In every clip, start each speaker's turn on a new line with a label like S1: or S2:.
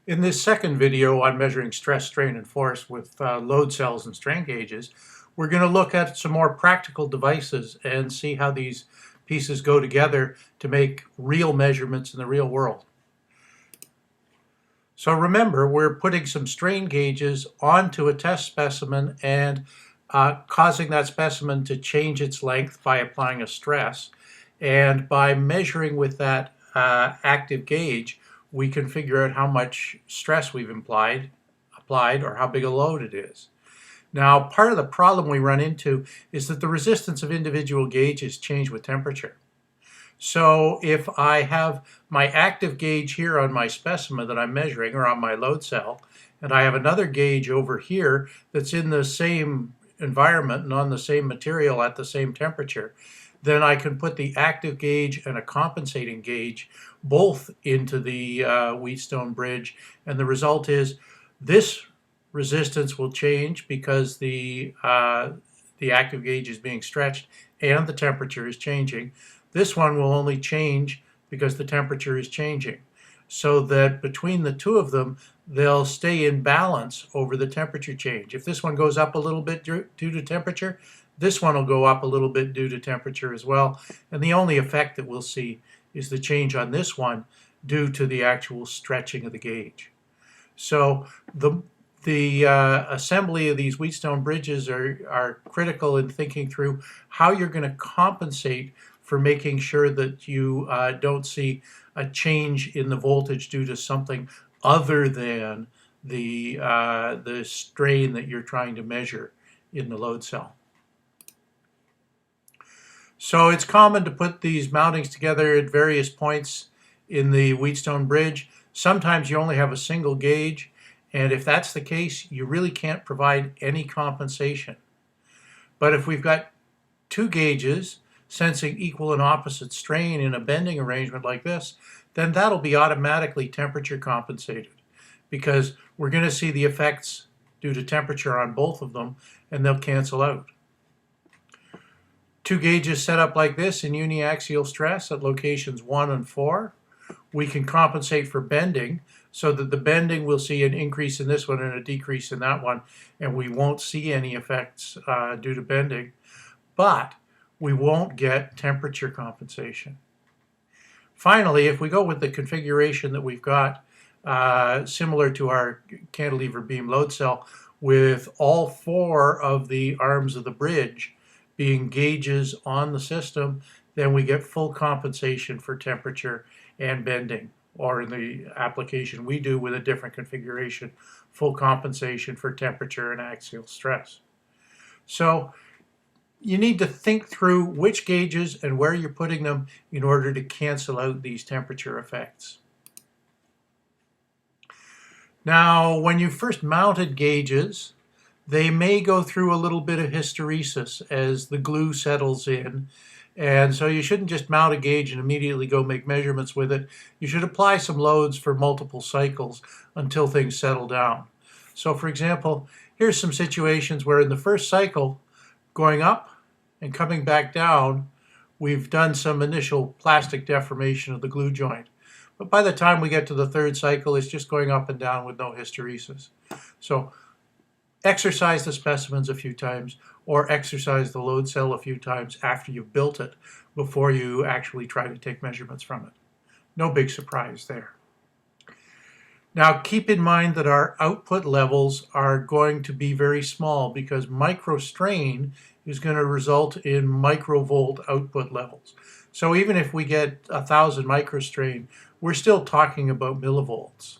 S1: In this second video on measuring stress, strain, and force with load cells and strain gauges, we're going to look at some more practical devices and see how these pieces go together to make real measurements in the real world. So remember, we're putting some strain gauges onto a test specimen and causing that specimen to change its length by applying a stress. And by measuring with that active gauge, we can figure out how much stress we've applied or how big a load it is. Now, part of the problem we run into is that the resistance of individual gauges change with temperature. So if I have my active gauge here on my specimen that I'm measuring, or on my load cell, and I have another gauge over here that's in the same environment and on the same material at the same temperature, then I can put the active gauge and a compensating gauge both into the Wheatstone bridge, and the result is this resistance will change because the active gauge is being stretched and the temperature is changing. This one will only change because the temperature is changing, so that between the two of them, they'll stay in balance over the temperature change. If this one goes up a little bit due to temperature, this one will go up a little bit due to temperature as well. And the only effect that we'll see is the change on this one due to the actual stretching of the gauge. So the assembly of these Wheatstone bridges are critical in thinking through how you're going to compensate for making sure that you don't see a change in the voltage due to something other than the strain that you're trying to measure in the load cell. So it's common to put these mountings together at various points in the Wheatstone bridge. Sometimes you only have a single gauge, and if that's the case, you really can't provide any compensation. But if we've got two gauges sensing equal and opposite strain in a bending arrangement like this, then that'll be automatically temperature compensated, because we're going to see the effects due to temperature on both of them, and they'll cancel out. Two gauges set up like this in uniaxial stress at locations 1 and 4. We can compensate for bending so that the bending will see an increase in this one and a decrease in that one, and we won't see any effects due to bending, but we won't get temperature compensation. Finally, if we go with the configuration that we've got, similar to our cantilever beam load cell, with all 4 of the arms of the bridge being gauges on the system, then we get full compensation for temperature and bending, or in the application we do with a different configuration, full compensation for temperature and axial stress. So you need to think through which gauges and where you're putting them in order to cancel out these temperature effects. Now, when you first mounted gauges, they may go through a little bit of hysteresis as the glue settles in. And so you shouldn't just mount a gauge and immediately go make measurements with it. You should apply some loads for multiple cycles until things settle down. So for example, here's some situations where in the first cycle, going up and coming back down, we've done some initial plastic deformation of the glue joint. But by the time we get to the third cycle, it's just going up and down with no hysteresis. So exercise the specimens a few times, or exercise the load cell a few times after you've built it before you actually try to take measurements from it. No big surprise there. Now keep in mind that our output levels are going to be very small because microstrain is going to result in microvolt output levels. So even if we get 1,000 microstrain, we're still talking about millivolts.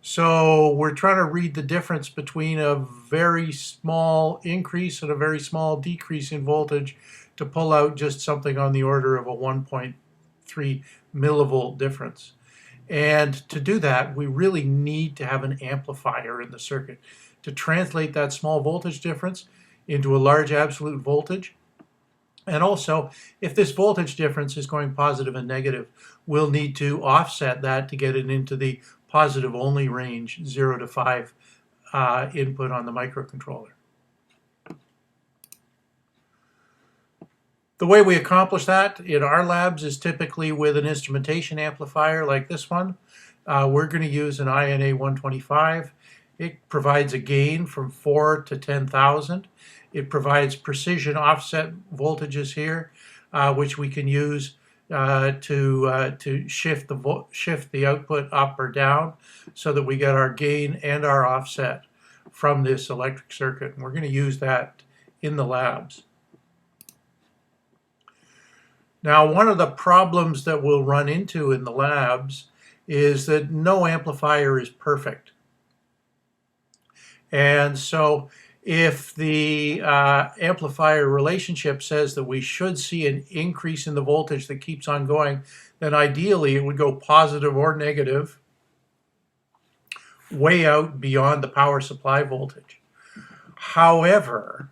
S1: So we're trying to read the difference between a very small increase and a very small decrease in voltage to pull out just something on the order of a 1.3 millivolt difference. And to do that, we really need to have an amplifier in the circuit to translate that small voltage difference into a large absolute voltage. And also, if this voltage difference is going positive and negative, we'll need to offset that to get it into the positive only range, 0 to 5 input on the microcontroller. The way we accomplish that in our labs is typically with an instrumentation amplifier like this one. we're going to use an INA 125. It provides a gain from 4 to 10,000. It provides precision offset voltages here, which we can use to shift the output up or down so that we get our gain and our offset from this electric circuit. And we're going to use that in the labs. Now, one of the problems that we'll run into in the labs is that no amplifier is perfect. And so if the amplifier relationship says that we should see an increase in the voltage that keeps on going, then ideally it would go positive or negative way out beyond the power supply voltage. However,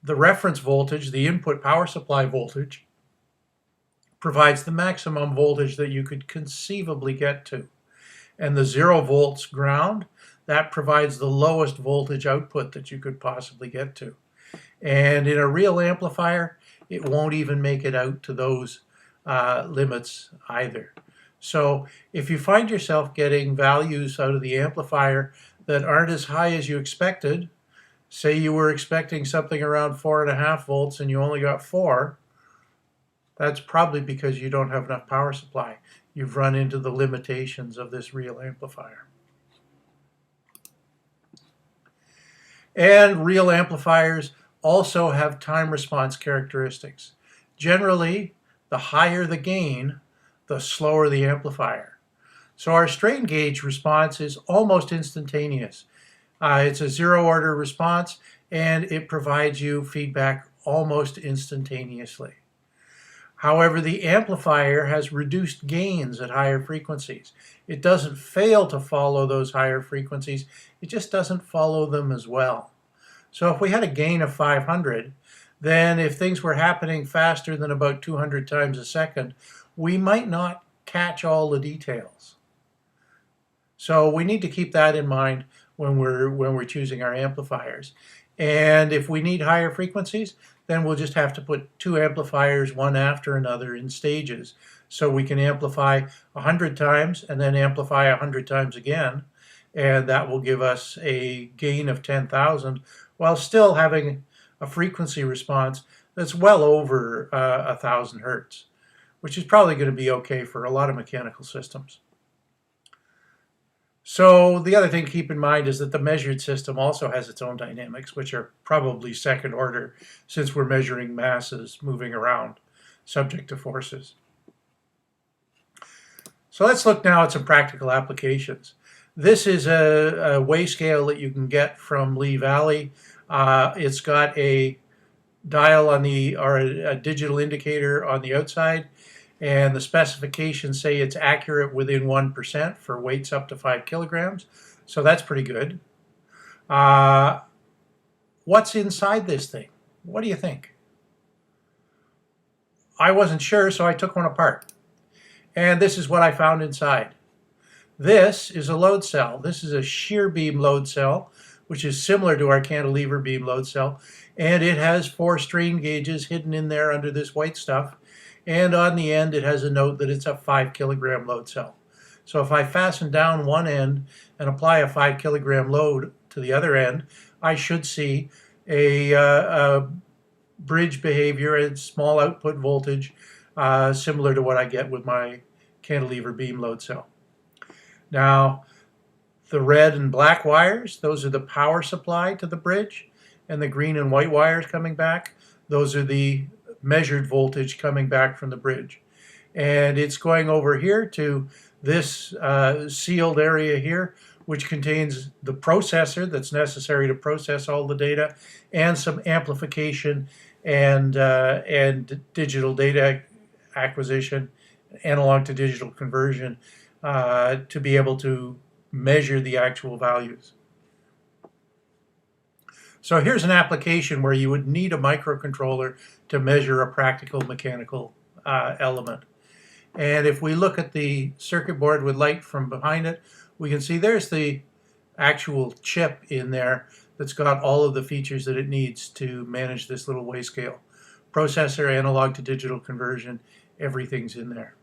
S1: the reference voltage, the input power supply voltage, provides the maximum voltage that you could conceivably get to. And the 0 volts ground, that provides the lowest voltage output that you could possibly get to. And in a real amplifier, it won't even make it out to those limits either. So if you find yourself getting values out of the amplifier that aren't as high as you expected, say you were expecting something around 4.5 volts and you only got 4, that's probably because you don't have enough power supply. You've run into the limitations of this real amplifier. And real amplifiers also have time response characteristics. Generally, the higher the gain, the slower the amplifier. So our strain gauge response is almost instantaneous. It's a 0 order response, and it provides you feedback almost instantaneously. However, the amplifier has reduced gains at higher frequencies. It doesn't fail to follow those higher frequencies, it just doesn't follow them as well. So if we had a gain of 500, then if things were happening faster than about 200 times a second, we might not catch all the details. So we need to keep that in mind when we're choosing our amplifiers. And if we need higher frequencies, then we'll just have to put 2 amplifiers one after another in stages. So we can amplify 100 times and then amplify 100 times again. And that will give us a gain of 10,000 while still having a frequency response that's well over 1,000 hertz, which is probably going to be okay for a lot of mechanical systems. So the other thing to keep in mind is that the measured system also has its own dynamics, which are probably second order since we're measuring masses moving around subject to forces. So let's look now at some practical applications. This is a weigh scale that you can get from Lee Valley. It's got a dial on or a digital indicator on the outside, and the specifications say it's accurate within 1% for weights up to 5 kilograms. So that's pretty good. What's inside this thing? What do you think? I wasn't sure, so I took one apart. And this is what I found inside. This is a load cell. This is a shear beam load cell, which is similar to our cantilever beam load cell. And it has 4 strain gauges hidden in there under this white stuff. And on the end, it has a note that it's a 5 kilogram load cell. So if I fasten down one end and apply a 5 kilogram load to the other end, I should see a bridge behavior and small output voltage similar to what I get with my cantilever beam load cell. Now, the red and black wires, those are the power supply to the bridge, and the green and white wires coming back, those are the measured voltage coming back from the bridge. And it's going over here to this sealed area here, which contains the processor that's necessary to process all the data, and some amplification and digital data acquisition, analog to digital conversion, to be able to measure the actual values. So here's an application where you would need a microcontroller to measure a practical mechanical element. And if we look at the circuit board with light from behind it, we can see there's the actual chip in there that's got all of the features that it needs to manage this little weigh scale. Processor, analog to digital conversion, everything's in there.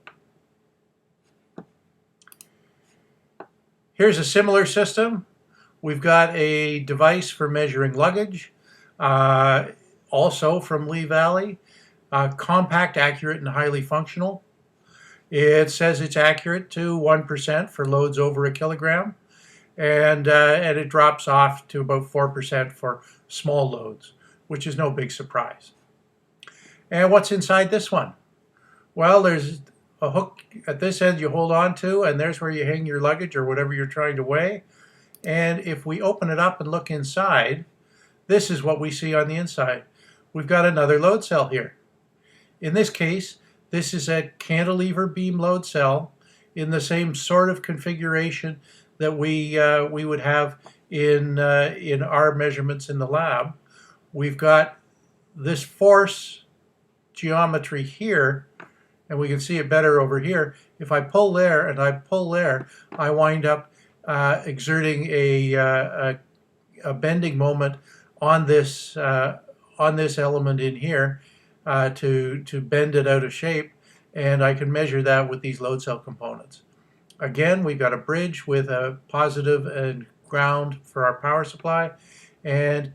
S1: Here's a similar system. We've got a device for measuring luggage, also from Lee Valley, compact, accurate, and highly functional. It says it's accurate to 1% for loads over a kilogram, and it drops off to about 4% for small loads, which is no big surprise. And what's inside this one? Well, there's a hook at this end you hold on to, and there's where you hang your luggage or whatever you're trying to weigh. And if we open it up and look inside, this is what we see on the inside. We've got another load cell here. In this case, this is a cantilever beam load cell in the same sort of configuration that we would have in our measurements in the lab. We've got this force geometry here, and we can see it better over here. If I pull there and I pull there, I wind up exerting a bending moment on this element in here to bend it out of shape, and I can measure that with these load cell components. Again, we've got a bridge with a positive and ground for our power supply, and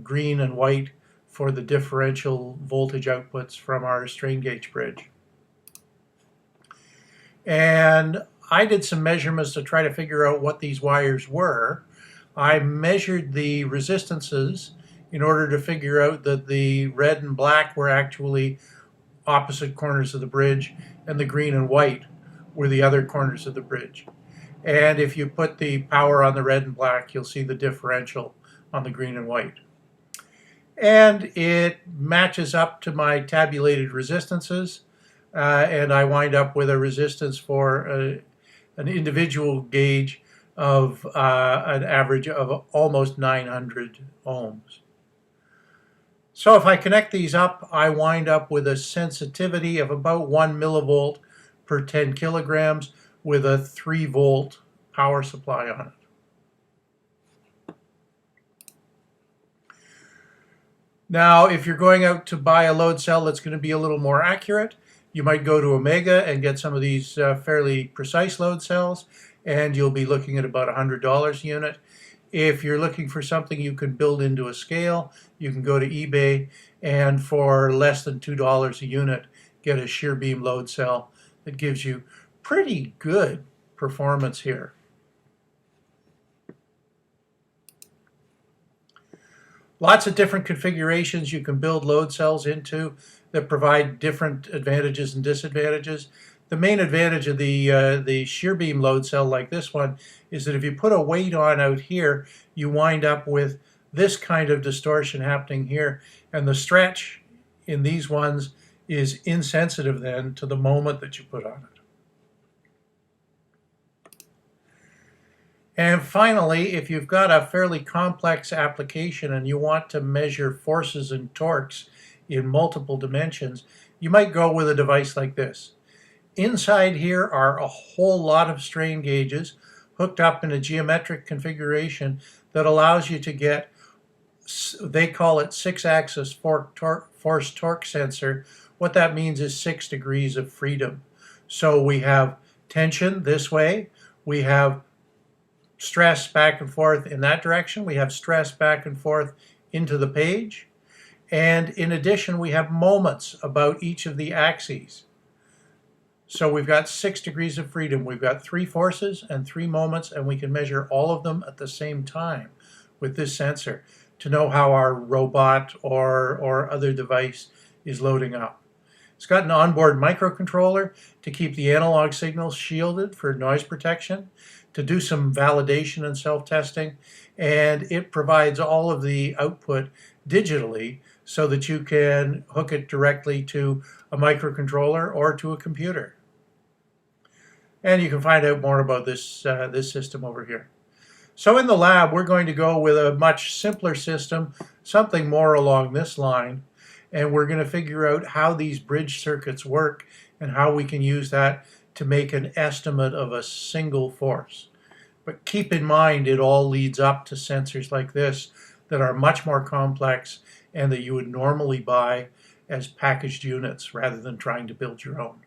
S1: green and white for the differential voltage outputs from our strain gauge bridge. And I did some measurements to try to figure out what these wires were. I measured the resistances in order to figure out that the red and black were actually opposite corners of the bridge, and the green and white were the other corners of the bridge. And if you put the power on the red and black, you'll see the differential on the green and white. And it matches up to my tabulated resistances, and I wind up with a resistance for an individual gauge of an average of almost 900 ohms. So if I connect these up, I wind up with a sensitivity of about 1 millivolt per 10 kilograms with a 3 volt power supply on it. Now, if you're going out to buy a load cell that's going to be a little more accurate, you might go to Omega and get some of these fairly precise load cells, and you'll be looking at about $100 a unit. If you're looking for something you can build into a scale, you can go to eBay and for less than $2 a unit, get a shear beam load cell that gives you pretty good performance here. Lots of different configurations you can build load cells into that provide different advantages and disadvantages. The main advantage of the shear beam load cell like this one is that if you put a weight on out here, you wind up with this kind of distortion happening here, and the stretch in these ones is insensitive then to the moment that you put on it. And finally, if you've got a fairly complex application and you want to measure forces and torques in multiple dimensions, you might go with a device like this. Inside here are a whole lot of strain gauges hooked up in a geometric configuration that allows you to get, they call it 6-axis force torque sensor. What that means is 6 degrees of freedom. So we have tension this way, we have stress back and forth in that direction, we have stress back and forth into the page, and in addition we have moments about each of the axes. So we've got 6 degrees of freedom, we've got 3 forces and 3 moments, and we can measure all of them at the same time with this sensor to know how our robot or other device is loading up. It's got an onboard microcontroller to keep the analog signals shielded for noise protection, to do some validation and self-testing, and it provides all of the output digitally so that you can hook it directly to a microcontroller or to a computer. And you can find out more about this, this system over here. So in the lab, we're going to go with a much simpler system, something more along this line, and we're going to figure out how these bridge circuits work and how we can use that to make an estimate of a single force. But keep in mind, it all leads up to sensors like this that are much more complex and that you would normally buy as packaged units rather than trying to build your own.